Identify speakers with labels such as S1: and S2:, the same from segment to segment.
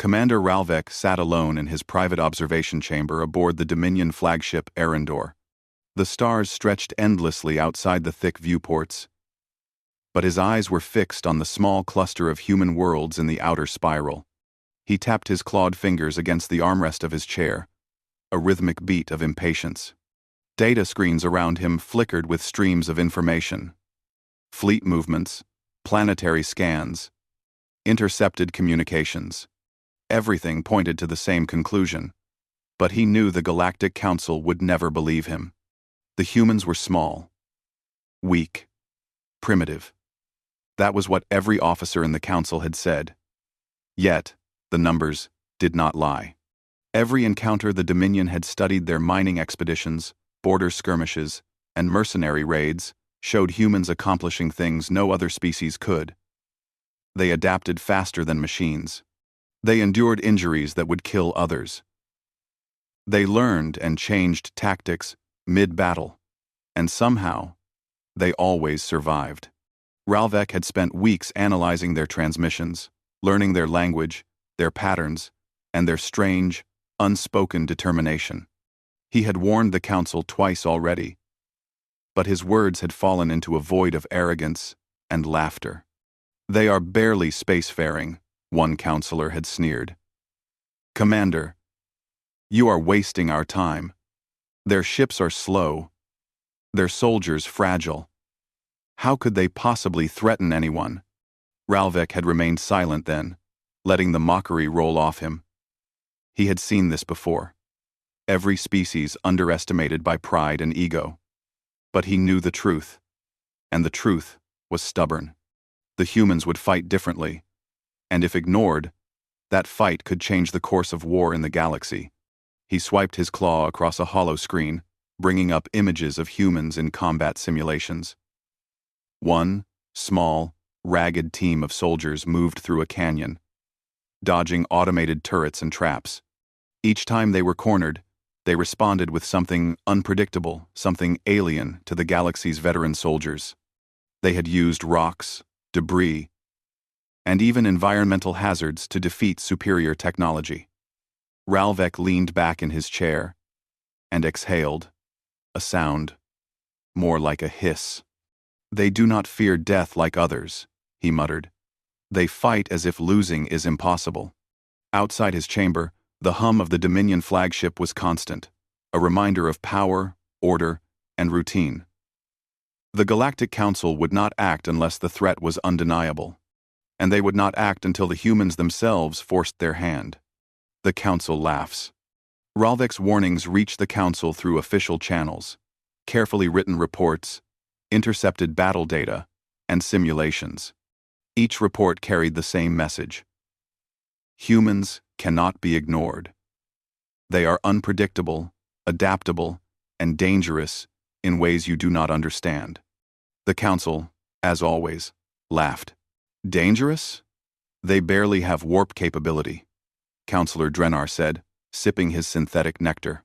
S1: Commander Ralvek sat alone in his private observation chamber aboard the Dominion flagship Arendor. The stars stretched endlessly outside the thick viewports, but his eyes were fixed on the small cluster of human worlds in the outer spiral. He tapped his clawed fingers against the armrest of his chair, a rhythmic beat of impatience. Data screens around him flickered with streams of information. Fleet movements, planetary scans, intercepted communications. Everything pointed to the same conclusion, but he knew the Galactic Council would never believe him. The humans were small, weak, primitive. That was what every officer in the Council had said. Yet, the numbers did not lie. Every encounter the Dominion had studied, their mining expeditions, border skirmishes, and mercenary raids, showed humans accomplishing things no other species could. They adapted faster than machines. They endured injuries that would kill others. They learned and changed tactics mid-battle, and somehow, they always survived. Ralvek had spent weeks analyzing their transmissions, learning their language, their patterns, and their strange, unspoken determination. He had warned the Council twice already, but his words had fallen into a void of arrogance and laughter. "They are barely spacefaring," one counselor had sneered. "Commander, you are wasting our time. Their ships are slow, their soldiers fragile. How could they possibly threaten anyone?" Ralvek had remained silent then, letting the mockery roll off him. He had seen this before. Every species underestimated by pride and ego. But he knew the truth, and the truth was stubborn. The humans would fight differently, and if ignored, that fight could change the course of war in the galaxy. He swiped his claw across a hollow screen, bringing up images of humans in combat simulations. One small, ragged team of soldiers moved through a canyon, dodging automated turrets and traps. Each time they were cornered, they responded with something unpredictable, something alien to the galaxy's veteran soldiers. They had used rocks, debris, and even environmental hazards to defeat superior technology. Ralvek leaned back in his chair and exhaled, a sound more like a hiss. "They do not fear death like others," he muttered. "They fight as if losing is impossible." Outside his chamber, the hum of the Dominion flagship was constant, a reminder of power, order, and routine. The Galactic Council would not act unless the threat was undeniable, and they would not act until the humans themselves forced their hand. The Council laughs. Ralvek's warnings reached the Council through official channels, carefully written reports, intercepted battle data, and simulations. Each report carried the same message. Humans cannot be ignored. They are unpredictable, adaptable, and dangerous in ways you do not understand. The Council, as always, laughed. "Dangerous? They barely have warp capability," Counselor Drenar said, sipping his synthetic nectar.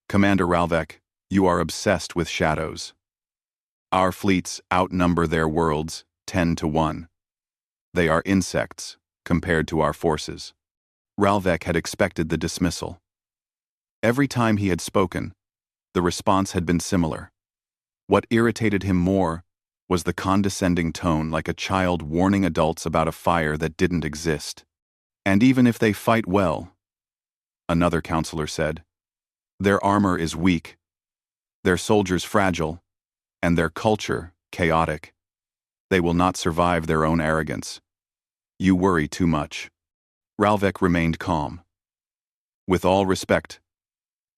S1: "Commander Ralvek, you are obsessed with shadows. Our fleets outnumber their worlds 10 to 1. They are insects compared to our forces." Ralvek had expected the dismissal. Every time he had spoken, the response had been similar. What irritated him more was the condescending tone, like a child warning adults about a fire that didn't exist. "And even if they fight well," another counselor said, "their armor is weak, their soldiers fragile, and their culture chaotic. They will not survive their own arrogance. You worry too much." Ralvek remained calm. "With all respect,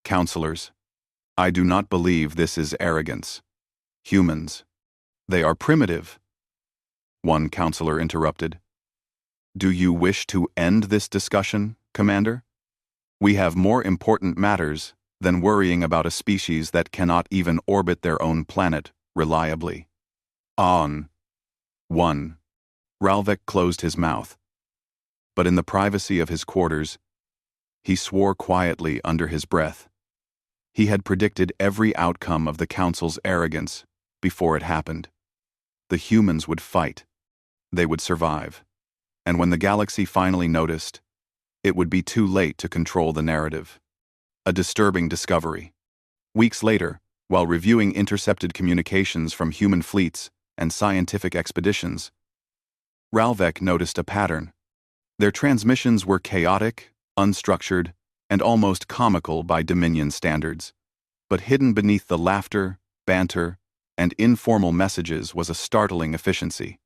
S1: counselors, I do not believe this is arrogance. Humans, they are primitive." One counselor interrupted. "Do you wish to end this discussion, Commander? We have more important matters than worrying about a species that cannot even orbit their own planet reliably." "On." "One." Ralvek closed his mouth, but in the privacy of his quarters, he swore quietly under his breath. He had predicted every outcome of the Council's arrogance before it happened. The humans would fight. They would survive. And when the galaxy finally noticed, it would be too late to control the narrative. A disturbing discovery. Weeks later, while reviewing intercepted communications from human fleets and scientific expeditions, Ralvek noticed a pattern. Their transmissions were chaotic, unstructured, and almost comical by Dominion standards. But hidden beneath the laughter, banter, and informal messages was a startling efficiency.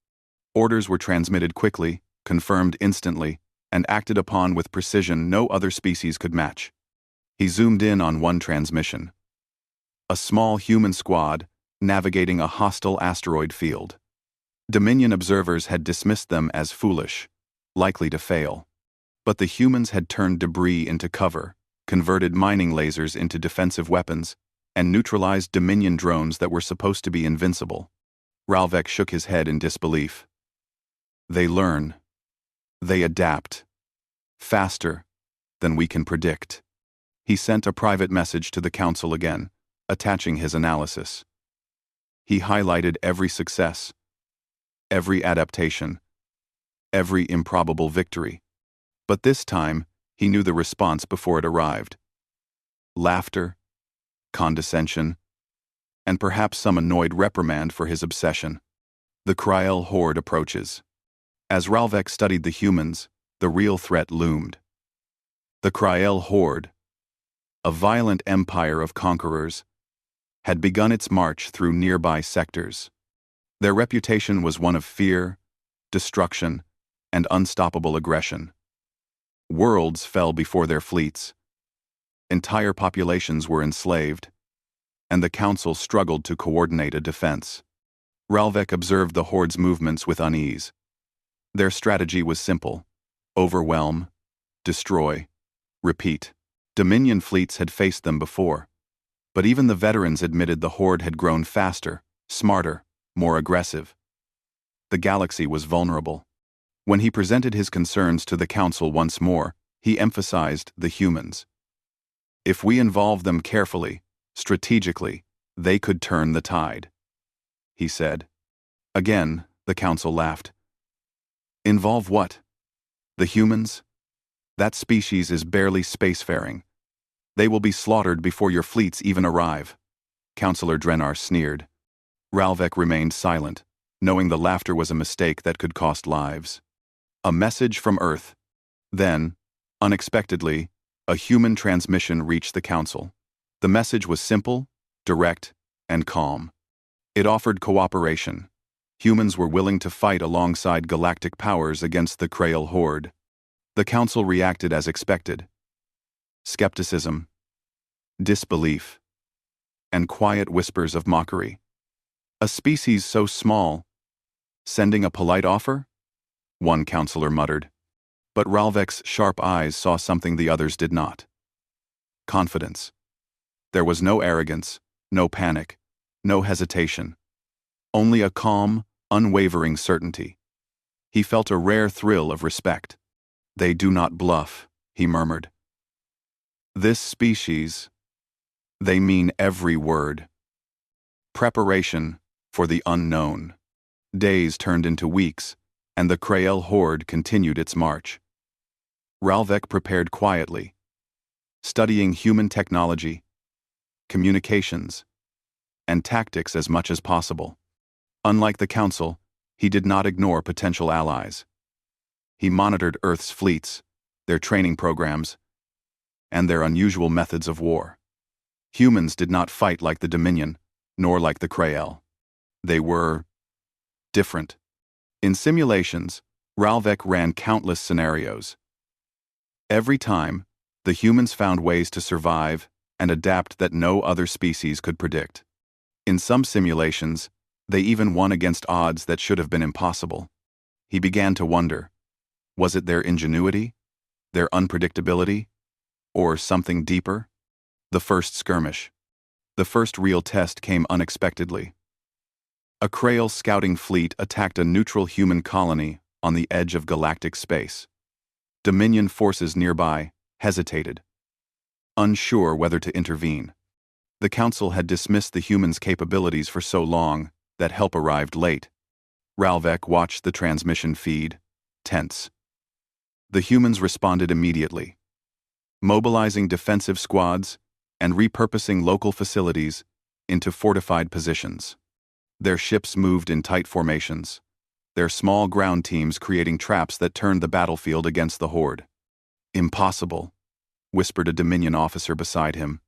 S1: Orders were transmitted quickly, confirmed instantly, and acted upon with precision no other species could match. He zoomed in on one transmission. A small human squad navigating a hostile asteroid field. Dominion observers had dismissed them as foolish, likely to fail. But the humans had turned debris into cover, converted mining lasers into defensive weapons, and neutralized Dominion drones that were supposed to be invincible. Ralvek shook his head in disbelief. They learn. They adapt. Faster than we can predict. He sent a private message to the Council again, attaching his analysis. He highlighted every success, every adaptation, every improbable victory. But this time, he knew the response before it arrived. Laughter, condescension, and perhaps some annoyed reprimand for his obsession. The Krael horde approaches. As Ralvek studied the humans, the real threat loomed. The Krael horde, a violent empire of conquerors, had begun its march through nearby sectors. Their reputation was one of fear, destruction, and unstoppable aggression. Worlds fell before their fleets. Entire populations were enslaved, and the Council struggled to coordinate a defense. Ralvek observed the horde's movements with unease. Their strategy was simple: overwhelm, destroy, repeat. Dominion fleets had faced them before, but even the veterans admitted the horde had grown faster, smarter, more aggressive. The galaxy was vulnerable. When he presented his concerns to the Council once more, he emphasized the humans. If we involve them carefully, strategically, they could turn the tide, he said. Again, the Council laughed. Involve what? The humans? That species is barely spacefaring. They will be slaughtered before your fleets even arrive. Councillor Drenar sneered. Ralvek remained silent, knowing the laughter was a mistake that could cost lives. A message from Earth. Then, unexpectedly, a human transmission reached the Council. The message was simple, direct, and calm. It offered cooperation. Humans were willing to fight alongside galactic powers against the Krael horde. The Council reacted as expected. Skepticism, disbelief, and quiet whispers of mockery. A species so small, sending a polite offer? One councillor muttered. But Ralvek's sharp eyes saw something the others did not. Confidence. There was no arrogance, no panic, no hesitation. Only a calm, unwavering certainty. He felt a rare thrill of respect. They do not bluff, he murmured. This species, they mean every word. Preparation for the unknown. Days turned into weeks, and the Krael horde continued its march. Ralvek prepared quietly, studying human technology, communications, and tactics as much as possible. Unlike the Council, he did not ignore potential allies. He monitored Earth's fleets, their training programs, and their unusual methods of war. Humans did not fight like the Dominion, nor like the Krael. They were different. In simulations, Ralvek ran countless scenarios. Every time, the humans found ways to survive and adapt that no other species could predict. In some simulations, they even won against odds that should have been impossible. He began to wonder, was it their ingenuity, their unpredictability, or something deeper? The first skirmish. The first real test came unexpectedly. A Krael scouting fleet attacked a neutral human colony on the edge of galactic space. Dominion forces nearby hesitated, unsure whether to intervene. The Council had dismissed the humans' capabilities for so long that help arrived late. Ralvek watched the transmission feed, tense. The humans responded immediately, mobilizing defensive squads and repurposing local facilities into fortified positions. Their ships moved in tight formations, their small ground teams creating traps that turned the battlefield against the Horde. "Impossible," whispered a Dominion officer beside him.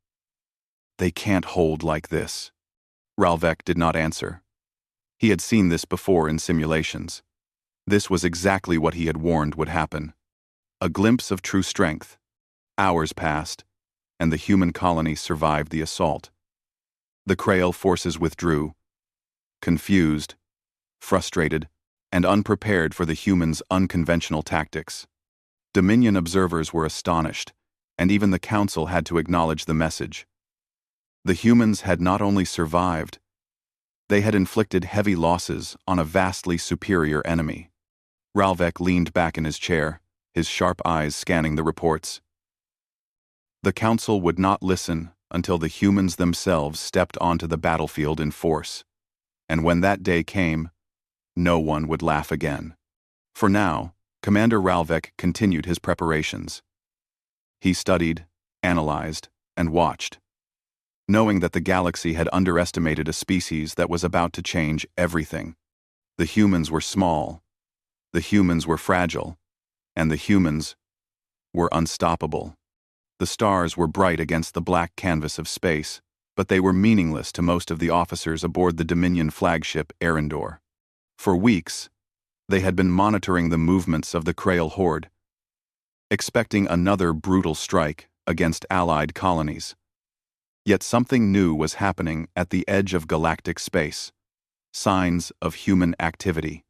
S1: "They can't hold like this." Ralvek did not answer. He had seen this before in simulations. This was exactly what he had warned would happen. A glimpse of true strength. Hours passed, and the human colony survived the assault. The Krail forces withdrew, confused, frustrated, and unprepared for the humans' unconventional tactics. Dominion observers were astonished, and even the Council had to acknowledge the message. The humans had not only survived, they had inflicted heavy losses on a vastly superior enemy. Ralvek leaned back in his chair, his sharp eyes scanning the reports. The Council would not listen until the humans themselves stepped onto the battlefield in force. And when that day came, no one would laugh again. For now, Commander Ralvek continued his preparations. He studied, analyzed, and watched, knowing that the galaxy had underestimated a species that was about to change everything. The humans were small, the humans were fragile, and the humans were unstoppable. The stars were bright against the black canvas of space, but they were meaningless to most of the officers aboard the Dominion flagship Arendor. For weeks, they had been monitoring the movements of the Krail Horde, expecting another brutal strike against Allied colonies. Yet something new was happening at the edge of galactic space. Signs of human activity.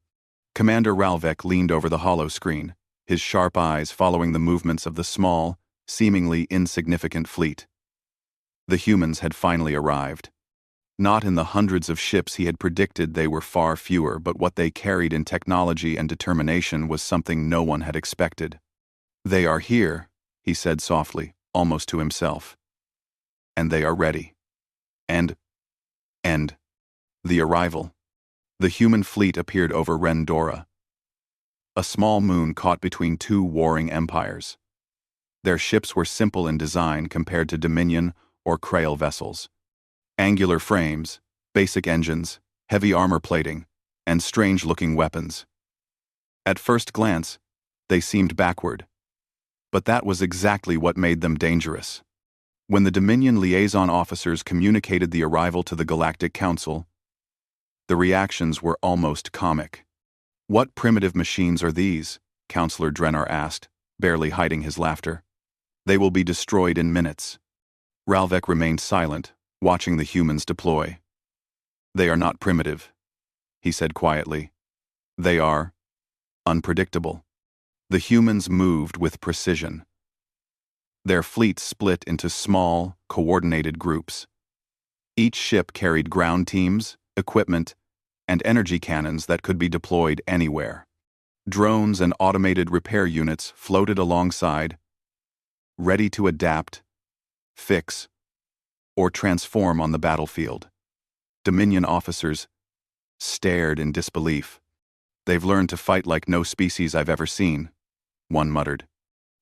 S1: Commander Ralvek leaned over the holoscreen, his sharp eyes following the movements of the small, seemingly insignificant fleet. The humans had finally arrived. Not in the hundreds of ships he had predicted. They were far fewer, but what they carried in technology and determination was something no one had expected. "They are here," he said softly, almost to himself. "And they are ready." And the arrival. The human fleet appeared over Rendora, a small moon caught between two warring empires. Their ships were simple in design compared to Dominion or Krail vessels. Angular frames, basic engines, heavy armor plating, and strange-looking weapons. At first glance, they seemed backward. But that was exactly what made them dangerous. When the Dominion liaison officers communicated the arrival to the Galactic Council, the reactions were almost comic. "What primitive machines are these?" Counselor Drennar asked, barely hiding his laughter. "They will be destroyed in minutes." Ralvek remained silent, watching the humans deploy. "They are not primitive," he said quietly. "They are unpredictable." The humans moved with precision. Their fleet split into small, coordinated groups. Each ship carried ground teams, equipment, and energy cannons that could be deployed anywhere. Drones and automated repair units floated alongside, ready to adapt, fix, or transform on the battlefield. Dominion officers stared in disbelief. "They've learned to fight like no species I've ever seen," one muttered.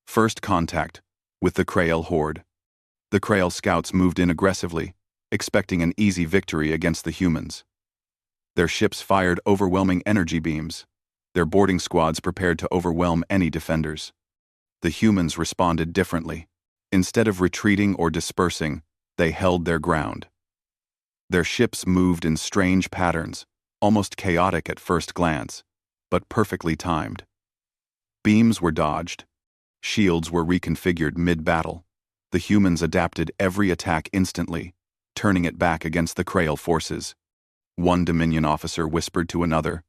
S1: First contact with the Krail Horde. The Krail scouts moved in aggressively, expecting an easy victory against the humans. Their ships fired overwhelming energy beams, their boarding squads prepared to overwhelm any defenders. The humans responded differently. Instead of retreating or dispersing, they held their ground. Their ships moved in strange patterns, almost chaotic at first glance, but perfectly timed. Beams were dodged. Shields were reconfigured mid-battle. The humans adapted every attack instantly, turning it back against the Krail forces. One Dominion officer whispered to another,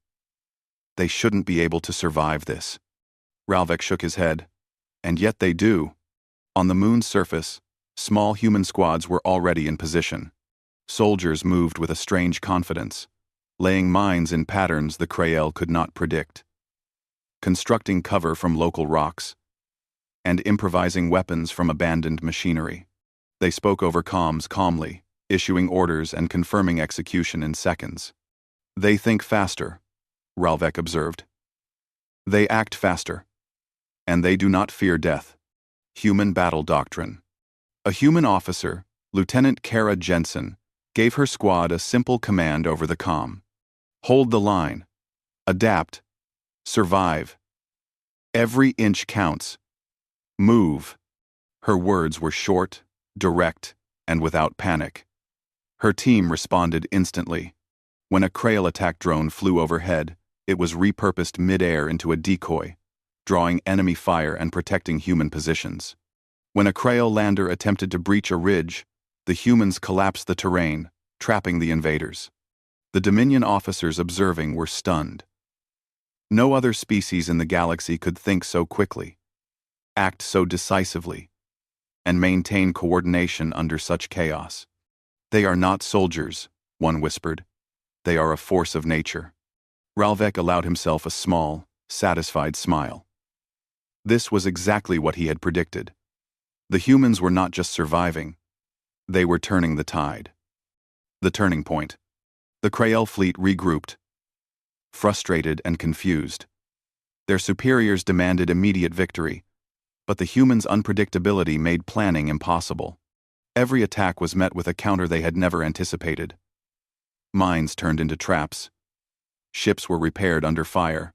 S1: "They shouldn't be able to survive this." Ralvek shook his head. "And yet they do." On the moon's surface, small human squads were already in position. Soldiers moved with a strange confidence, laying mines in patterns the Krail could not predict, constructing cover from local rocks, and improvising weapons from abandoned machinery. They spoke over comms calmly, issuing orders and confirming execution in seconds. "They think faster," Ralvek observed. "They act faster." and they do not fear death. Human Battle Doctrine. A human officer, Lieutenant Kara Jensen, gave her squad a simple command over the comm. Hold the line. Adapt. Survive. Every inch counts. Move. Her words were short, direct, and without panic. Her team responded instantly. When a Krail attack drone flew overhead, it was repurposed mid-air into a decoy, drawing enemy fire and protecting human positions. When a Krail lander attempted to breach a ridge, the humans collapsed the terrain, trapping the invaders. The Dominion officers observing were stunned. No other species in the galaxy could think so quickly, act so decisively, and maintain coordination under such chaos. They are not soldiers, one whispered. They are a force of nature. Ralvek allowed himself a small, satisfied smile. This was exactly what he had predicted. The humans were not just surviving, they were turning the tide. The turning point. The Krail fleet regrouped, frustrated and confused. Their superiors demanded immediate victory, but the humans' unpredictability made planning impossible. Every attack was met with a counter they had never anticipated. Mines turned into traps. Ships were repaired under fire.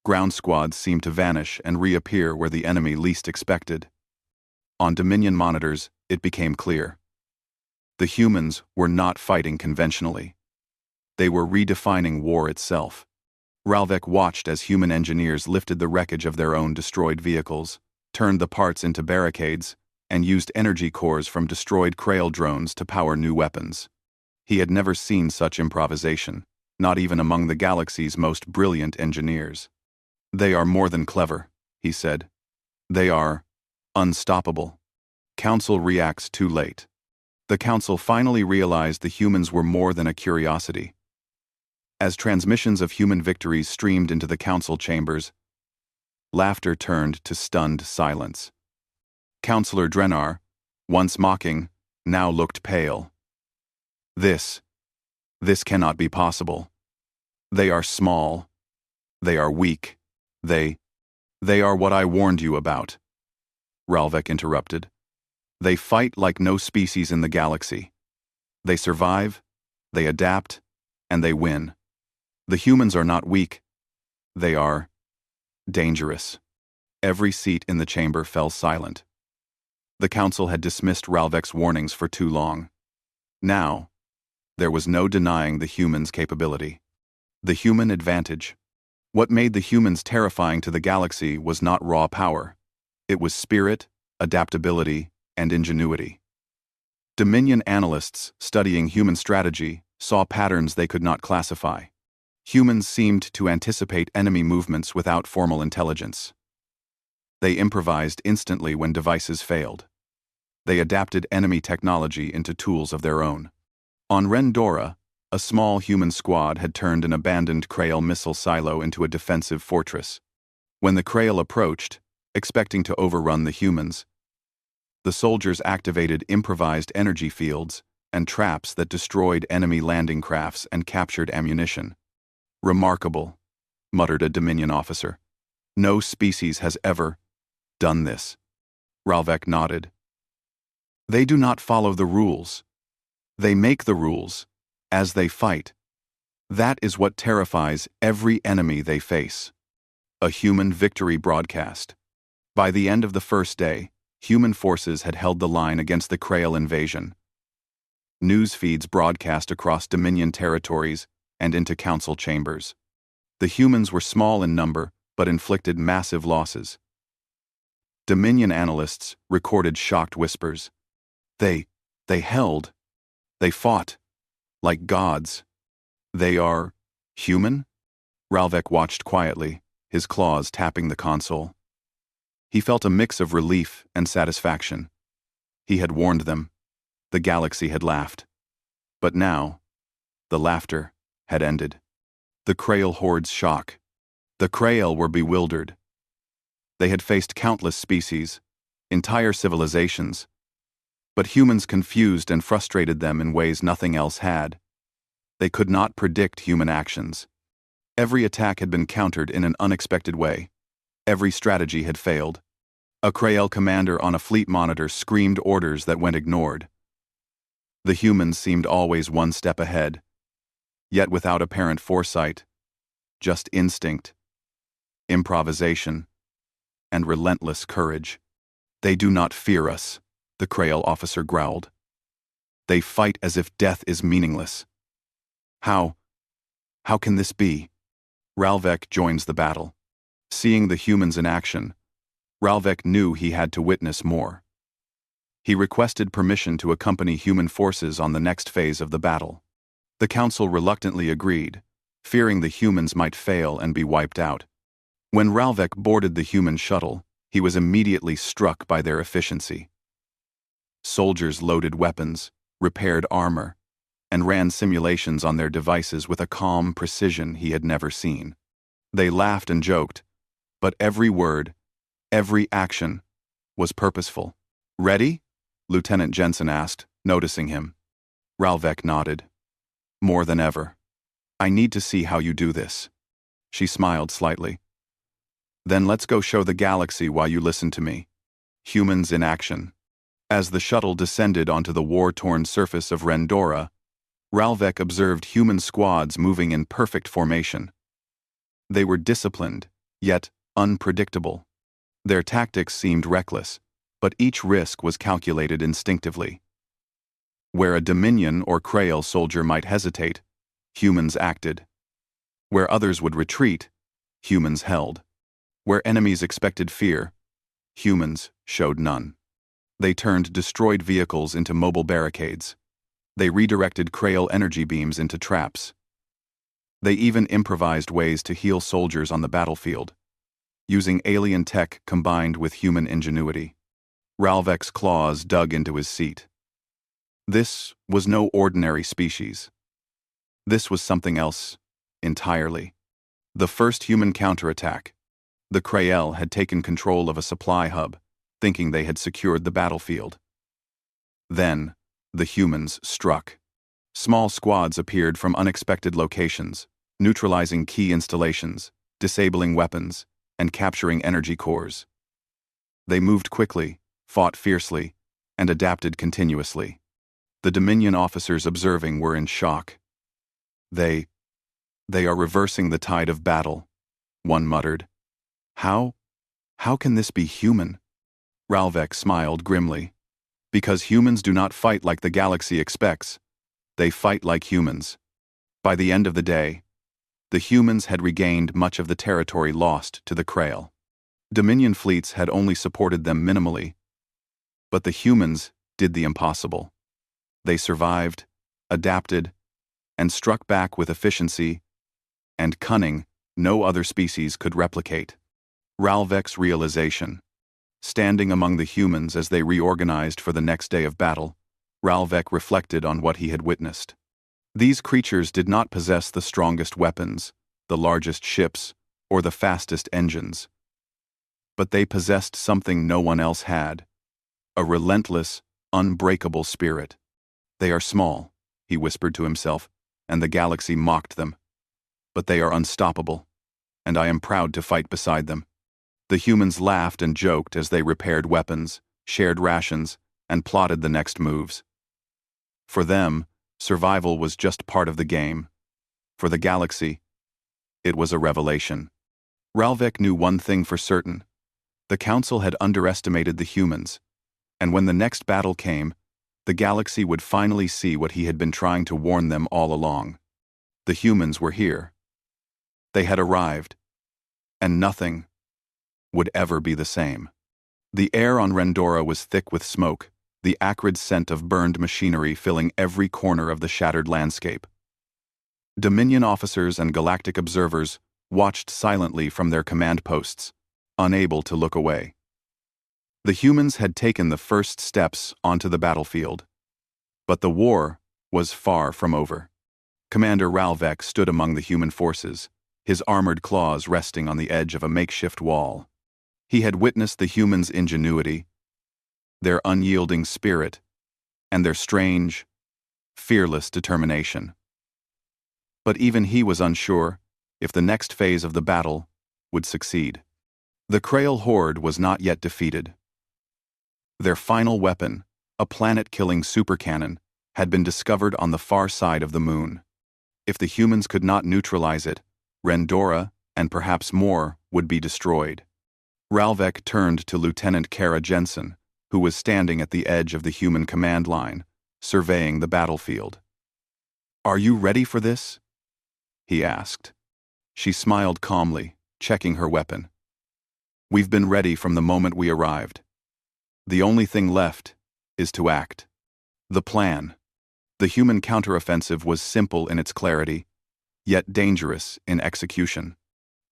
S1: Ground squads seemed to vanish and reappear where the enemy least expected. On Dominion monitors, it became clear. The humans were not fighting conventionally. They were redefining war itself. Ralvek watched as human engineers lifted the wreckage of their own destroyed vehicles, turned the parts into barricades, and used energy cores from destroyed Krail drones to power new weapons. He had never seen such improvisation, not even among the galaxy's most brilliant engineers. They are more than clever, he said. They are unstoppable. Council reacts too late. The Council finally realized the humans were more than a curiosity. As transmissions of human victories streamed into the Council chambers, laughter turned to stunned silence. Councillor Drenar, once mocking, now looked pale. This cannot be possible. They are small. They are weak. They are what I warned you about. Ralvek interrupted. They fight like no species in the galaxy. They survive, they adapt, and they win. The humans are not weak. They are dangerous. Every seat in the chamber fell silent. The Council had dismissed Ralvek's warnings for too long. Now, there was no denying the humans' capability. The human advantage. What made the humans terrifying to the galaxy was not raw power. It was spirit, adaptability, and ingenuity. Dominion analysts studying human strategy saw patterns they could not classify. Humans seemed to anticipate enemy movements without formal intelligence. They improvised instantly when devices failed. They adapted enemy technology into tools of their own. On Rendora, a small human squad had turned an abandoned Krail missile silo into a defensive fortress. When the Krail approached, expecting to overrun the humans, the soldiers activated improvised energy fields and traps that destroyed enemy landing crafts and captured ammunition. Remarkable, muttered a Dominion officer. No species has ever done this. Ralvek nodded. They do not follow the rules. They make the rules, as they fight. That is what terrifies every enemy they face. A human victory broadcast. By the end of the first day, human forces had held the line against the Krail invasion. News feeds broadcast across Dominion territories and into Council chambers. The humans were small in number, but inflicted massive losses. Dominion analysts recorded shocked whispers. They held. They fought. Like gods. They are human? Ralvek watched quietly, his claws tapping the console. He felt a mix of relief and satisfaction. He had warned them. The galaxy had laughed. But now, the laughter had ended. The Krail horde's shock. The Krail were bewildered. They had faced countless species, entire civilizations, but humans confused and frustrated them in ways nothing else had. They could not predict human actions. Every attack had been countered in an unexpected way. Every strategy had failed. A Krael commander on a fleet monitor screamed orders that went ignored. The humans seemed always one step ahead, yet without apparent foresight, just instinct, improvisation, and relentless courage. "They do not fear us," the Krael officer growled. "They fight as if death is meaningless." How can this be? Ralvek joins the battle. Seeing the humans in action, Ralvek knew he had to witness more. He requested permission to accompany human forces on the next phase of the battle. The council reluctantly agreed, fearing the humans might fail and be wiped out. When Ralvek boarded the human shuttle, he was immediately struck by their efficiency. Soldiers loaded weapons, repaired armor, and ran simulations on their devices with a calm precision he had never seen. They laughed and joked, but every word, every action, was purposeful. "Ready?" Lieutenant Jensen asked, noticing him. Ralvek nodded. "More than ever. I need to see how you do this." She smiled slightly. "Then let's go show the galaxy while you listen to me." Humans in action. As the shuttle descended onto the war-torn surface of Rendora, Ralvek observed human squads moving in perfect formation. They were disciplined, yet unpredictable. Their tactics seemed reckless, but each risk was calculated instinctively. Where a Dominion or Krael soldier might hesitate, humans acted. Where others would retreat, humans held. Where enemies expected fear, humans showed none. They turned destroyed vehicles into mobile barricades. They redirected Krael energy beams into traps. They even improvised ways to heal soldiers on the battlefield, using alien tech combined with human ingenuity. Ralvek's claws dug into his seat. This was no ordinary species. This was something else entirely. The first human counterattack. The Krael had taken control of a supply hub, thinking they had secured the battlefield. Then, the humans struck. Small squads appeared from unexpected locations, neutralizing key installations, disabling weapons, and capturing energy cores. They moved quickly, fought fiercely, and adapted continuously. The Dominion officers observing were in shock. They are reversing the tide of battle," one muttered. How can this be human?" Ralvek smiled grimly. "Because humans do not fight like the galaxy expects. They fight like humans." By the end of the day, the humans had regained much of the territory lost to the Krael. Dominion fleets had only supported them minimally, but the humans did the impossible. They survived, adapted, and struck back with efficiency and cunning no other species could replicate. Ralvek's realization. Standing among the humans as they reorganized for the next day of battle, Ralvek reflected on what he had witnessed. These creatures did not possess the strongest weapons, the largest ships, or the fastest engines. But they possessed something no one else had: a relentless, unbreakable spirit. "They are small," he whispered to himself, and the galaxy mocked them. "But they are unstoppable, and I am proud to fight beside them." The humans laughed and joked as they repaired weapons, shared rations, and plotted the next moves. For them, survival was just part of the game. For the galaxy, it was a revelation. Ralvek knew one thing for certain: the Council had underestimated the humans, and when the next battle came, the galaxy would finally see what he had been trying to warn them all along. The humans were here. They had arrived, and nothing would ever be the same. The air on Rendora was thick with smoke, the acrid scent of burned machinery filling every corner of the shattered landscape. Dominion officers and galactic observers watched silently from their command posts, unable to look away. The humans had taken the first steps onto the battlefield, but the war was far from over. Commander Ralvek stood among the human forces, his armored claws resting on the edge of a makeshift wall. He had witnessed the humans' ingenuity, their unyielding spirit, and their strange, fearless determination. But even he was unsure if the next phase of the battle would succeed. The Krail horde was not yet defeated. Their final weapon, a planet-killing supercannon, had been discovered on the far side of the moon. If the humans could not neutralize it, Rendora, and perhaps more, would be destroyed. Ralvek turned to Lieutenant Kara Jensen, who was standing at the edge of the human command line, surveying the battlefield. "Are you ready for this?" he asked. She smiled calmly, checking her weapon. "We've been ready from the moment we arrived. The only thing left is to act." The plan. The human counteroffensive was simple in its clarity, yet dangerous in execution.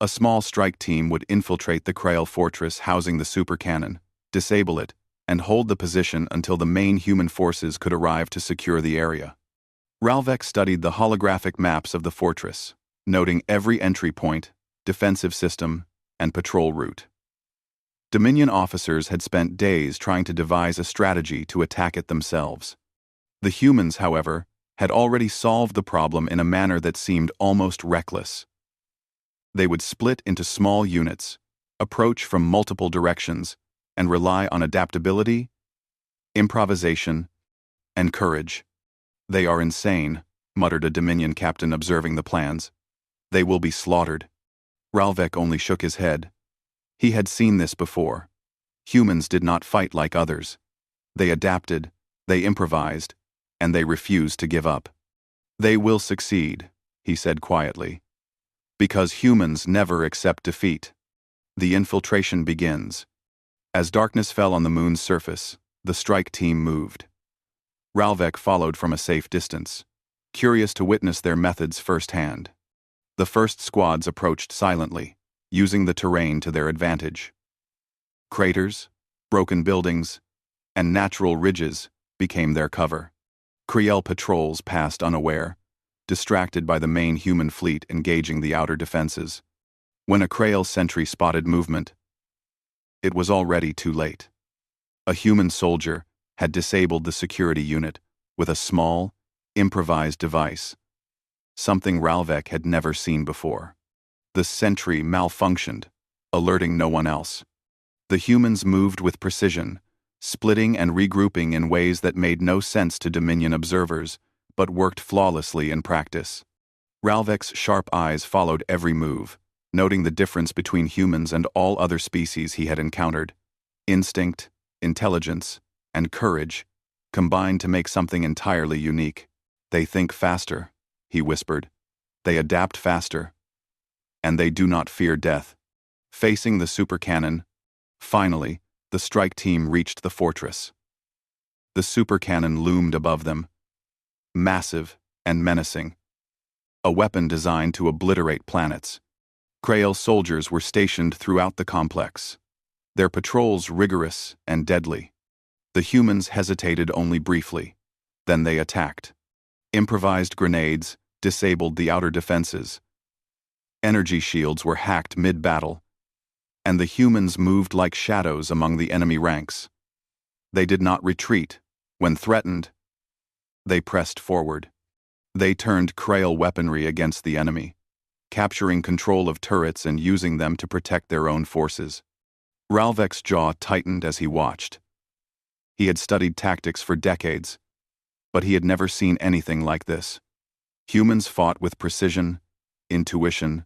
S1: A small strike team would infiltrate the Krail fortress housing the supercannon, disable it, and hold the position until the main human forces could arrive to secure the area. Ralvek studied the holographic maps of the fortress, noting every entry point, defensive system, and patrol route. Dominion officers had spent days trying to devise a strategy to attack it themselves. The humans, however, had already solved the problem in a manner that seemed almost reckless. They would split into small units, approach from multiple directions, and rely on adaptability, improvisation, and courage. "They are insane," muttered a Dominion captain observing the plans. "They will be slaughtered." Ralvek only shook his head. He had seen this before. Humans did not fight like others. They adapted, they improvised, and they refused to give up. "They will succeed," he said quietly. "Because humans never accept defeat." The infiltration begins. As darkness fell on the moon's surface, the strike team moved. Ralvek followed from a safe distance, curious to witness their methods firsthand. The first squads approached silently, using the terrain to their advantage. Craters, broken buildings, and natural ridges became their cover. Krail patrols passed unaware, distracted by the main human fleet engaging the outer defenses. When a Krail sentry spotted movement, it was already too late. A human soldier had disabled the security unit with a small, improvised device, something Ralvek had never seen before. The sentry malfunctioned, alerting no one else. The humans moved with precision, splitting and regrouping in ways that made no sense to Dominion observers, but worked flawlessly in practice. Ralvek's sharp eyes followed every move, noting the difference between humans and all other species he had encountered. Instinct, intelligence, and courage combined to make something entirely unique. "They think faster," he whispered. "They adapt faster. And they do not fear death." Facing the supercannon, finally, the strike team reached the fortress. The supercannon loomed above them, massive and menacing. A weapon designed to obliterate planets. Krail soldiers were stationed throughout the complex, their patrols rigorous and deadly. The humans hesitated only briefly, then they attacked. Improvised grenades disabled the outer defenses. Energy shields were hacked mid-battle, and the humans moved like shadows among the enemy ranks. They did not retreat. When threatened, they pressed forward. They turned Krail weaponry against the enemy, capturing control of turrets and using them to protect their own forces. Ralvek's jaw tightened as he watched. He had studied tactics for decades, but he had never seen anything like this. Humans fought with precision, intuition,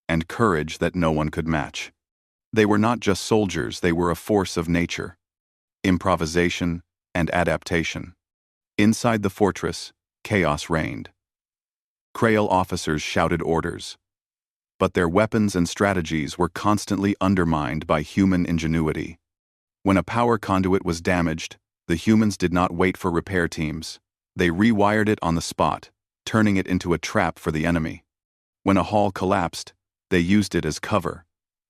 S1: and courage that no one could match. They were not just soldiers, they were a force of nature. Improvisation and adaptation. Inside the fortress, chaos reigned. Krail officers shouted orders, but their weapons and strategies were constantly undermined by human ingenuity. When a power conduit was damaged, the humans did not wait for repair teams. They rewired it on the spot, turning it into a trap for the enemy. When a hall collapsed, they used it as cover,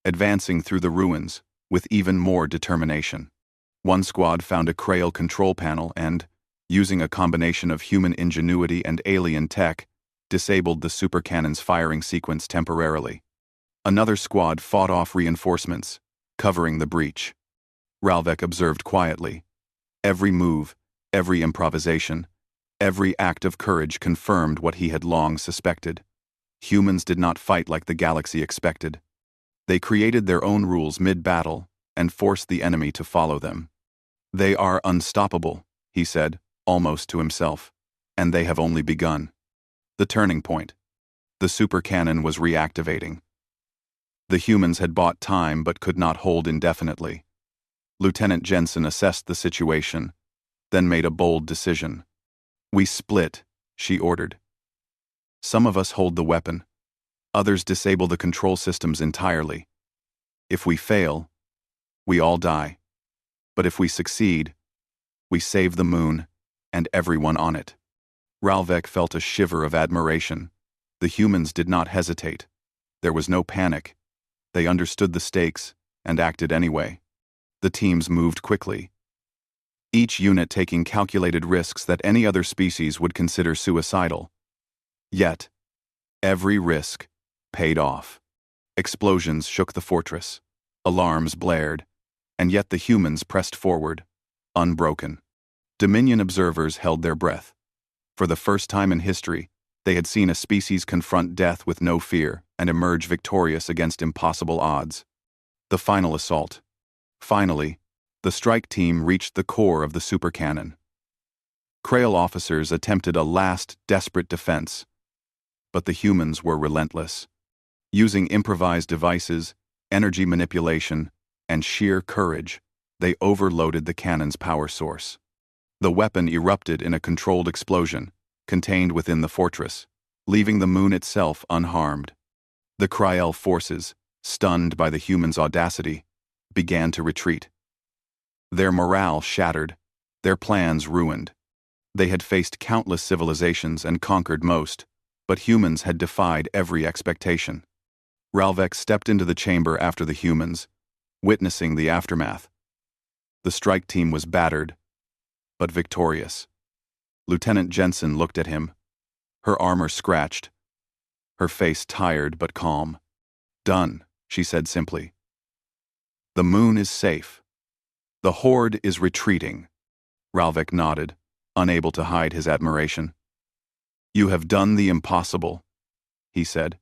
S1: advancing through the ruins with even more determination. One squad found a Krail control panel and, using a combination of human ingenuity and alien tech, disabled the supercannon's firing sequence temporarily. Another squad fought off reinforcements, covering the breach. Ralvek observed quietly. Every move, every improvisation, every act of courage confirmed what he had long suspected. Humans did not fight like the galaxy expected. They created their own rules mid-battle and forced the enemy to follow them. "They are unstoppable," he said, almost to himself, "and they have only begun." The turning point. The supercannon was reactivating. The humans had bought time but could not hold indefinitely. Lieutenant Jensen assessed the situation, then made a bold decision. "We split," she ordered. "Some of us hold the weapon. Others disable the control systems entirely. If we fail, we all die. But if we succeed, we save the moon and everyone on it." Ralvek felt a shiver of admiration. The humans did not hesitate. There was no panic. They understood the stakes and acted anyway. The teams moved quickly, each unit taking calculated risks that any other species would consider suicidal. Yet, every risk paid off. Explosions shook the fortress. Alarms blared, and yet the humans pressed forward, unbroken. Dominion observers held their breath. For the first time in history, they had seen a species confront death with no fear and emerge victorious against impossible odds. The final assault. Finally, the strike team reached the core of the supercannon. Krail officers attempted a last, desperate defense, but the humans were relentless. Using improvised devices, energy manipulation, and sheer courage, they overloaded the cannon's power source. The weapon erupted in a controlled explosion, contained within the fortress, leaving the moon itself unharmed. The Krail forces, stunned by the humans' audacity, began to retreat. Their morale shattered, their plans ruined. They had faced countless civilizations and conquered most, but humans had defied every expectation. Ralvek stepped into the chamber after the humans, witnessing the aftermath. The strike team was battered, but victorious. Lieutenant Jensen looked at him, her armor scratched, her face tired but calm. "Done," she said simply. "The moon is safe. The Horde is retreating." Ralvek nodded, unable to hide his admiration. "You have done the impossible," he said,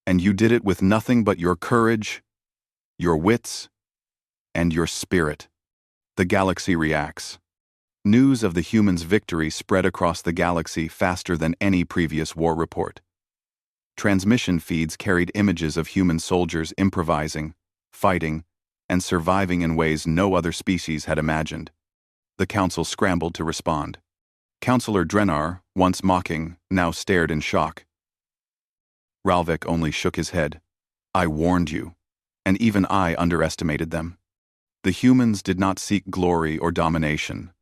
S1: "and you did it with nothing but your courage, your wits, and your spirit." The galaxy reacts. News of the humans' victory spread across the galaxy faster than any previous war report. Transmission feeds carried images of human soldiers improvising, fighting, and surviving in ways no other species had imagined. The council scrambled to respond. Councillor Drenar, once mocking, now stared in shock. Ralvek only shook his head. "I warned you, and even I underestimated them." The humans did not seek glory or domination.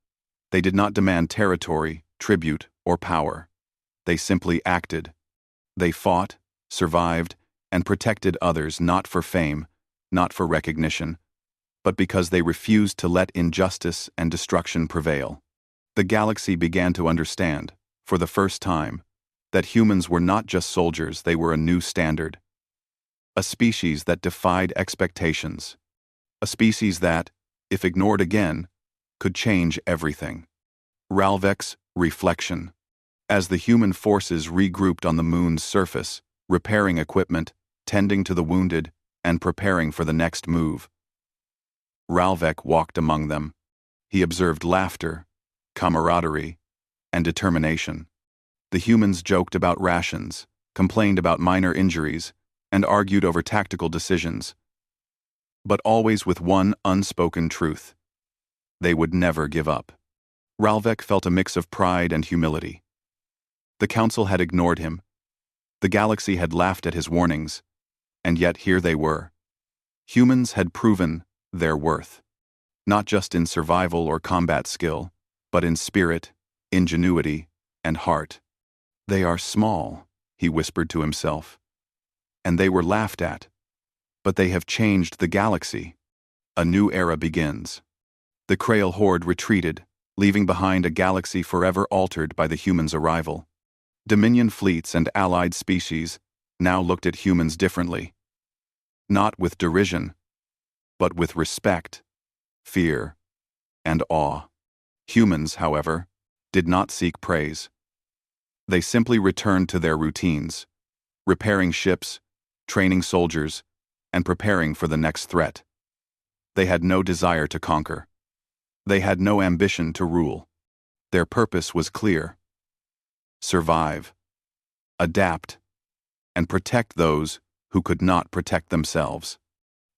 S1: They did not demand territory, tribute, or power. They simply acted. They fought, survived, and protected others not for fame, not for recognition, but because they refused to let injustice and destruction prevail. The galaxy began to understand, for the first time, that humans were not just soldiers, they were a new standard. A species that defied expectations. A species that, if ignored again, could change everything. Ralvek's reflection. As the human forces regrouped on the moon's surface, repairing equipment, tending to the wounded, and preparing for the next move, Ralvek walked among them. He observed laughter, camaraderie, and determination. The humans joked about rations, complained about minor injuries, and argued over tactical decisions. But always with one unspoken truth. They would never give up. Ralvek felt a mix of pride and humility. The council had ignored him. The galaxy had laughed at his warnings. And yet here they were. Humans had proven their worth. Not just in survival or combat skill, but in spirit, ingenuity, and heart. "They are small," he whispered to himself. "And they were laughed at. But they have changed the galaxy. A new era begins." The Krail horde retreated, leaving behind a galaxy forever altered by the humans' arrival. Dominion fleets and allied species now looked at humans differently. Not with derision, but with respect, fear, and awe. Humans, however, did not seek praise. They simply returned to their routines, repairing ships, training soldiers, and preparing for the next threat. They had no desire to conquer. They had no ambition to rule. Their purpose was clear: survive, adapt, and protect those who could not protect themselves.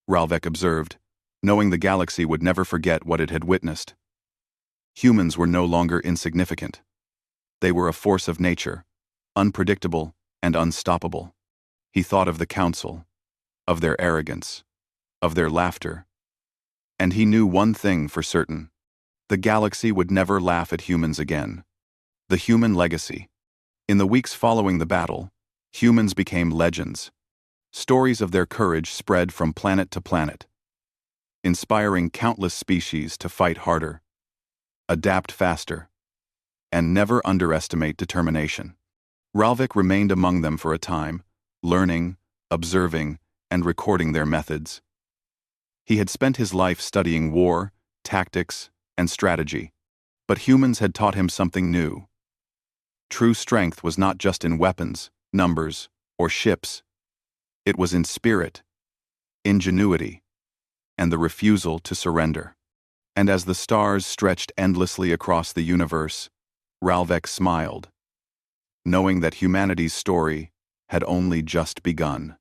S1: Ralvek observed, knowing the galaxy would never forget what it had witnessed. Humans were no longer insignificant. They were a force of nature, unpredictable and unstoppable. He thought of the Council, of their arrogance, of their laughter. And he knew one thing for certain: the galaxy would never laugh at humans again. The human legacy. In the weeks following the battle, humans became legends. Stories of their courage spread from planet to planet, inspiring countless species to fight harder, adapt faster, and never underestimate determination. Ralvik remained among them for a time, learning, observing, and recording their methods. He had spent his life studying war, tactics, and strategy, but humans had taught him something new. True strength was not just in weapons, numbers, or ships. It was in spirit, ingenuity, and the refusal to surrender. And as the stars stretched endlessly across the universe, Ralvek smiled, knowing that humanity's story had only just begun.